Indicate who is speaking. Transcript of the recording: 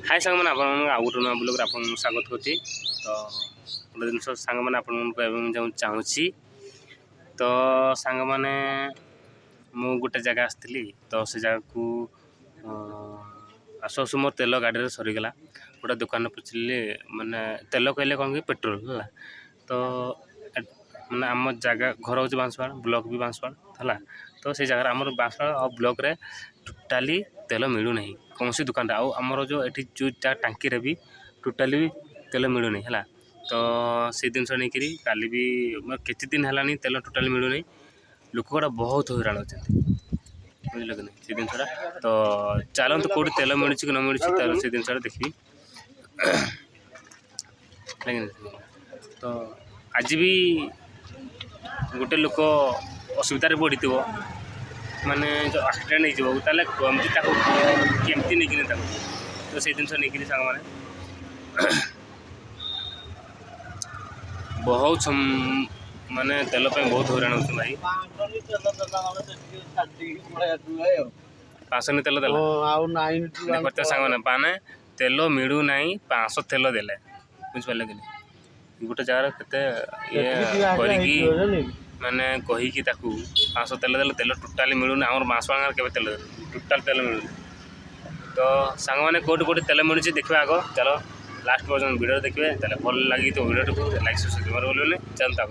Speaker 1: हाय सांग मैंने आउ गोटे नुआ ब्लॉग आप स्वागत करुँची। तो गोटे जिन सांग मैंने आपको चाहूँगी तो सांग मैंने मु गोटे जगह आसती तो से जगह को आसु आसु मोर तेल गाड़ी सरीगला। गोटे दुकान पहुँचली माने तेल कहले कौन कि पेट्रोल है तो मैंने आम जगह घर हूँ बांसवाड़ ब्लॉक भी बांसवाड़ है तो से जगह आम बांसवाड़ और ब्लॉक रे टोटाली तेल मिलू नहीं कौन सी दुकान आमर जो ये जो टांकी रे भी टोटाली भी तेल मिलू नहीं है तो से जिन नहीं काली भी केते दिन है तेल टोटाली मिलू नहीं लोक गुड़ा बहुत हैरान अच्छा बुझल कि नहीं से जिनसा तो चलते कौट तेल मिलूँ कि न मिलूँ तार से जिनसा देखी तो आज भी गोटे लोक असुविधा पड़ी थो माने जो एक्सीडेंट हो केमती नहीं तो से जिन नहीं सांग मैंने बहुत माने तेल पे बहुत हैरान हो भाई 500 तेल देते सांग मैंने पाने तेल मिलू ना 500 तेल देले बुझिपारे कि गोटे जगार के माने कहीकि 500 तेल देले तेल टोटाली मिलूना आम बांसवाड़ा के तेल टोटाल तेल मिलूनी तो सांग मैंने कौट कौट तेल मिलूँ देखा आग चलो लास्ट पर्यटन वीडियो देखिए भल लगी तो वीडियो को लाइक सब्सक्राइब बोले चलता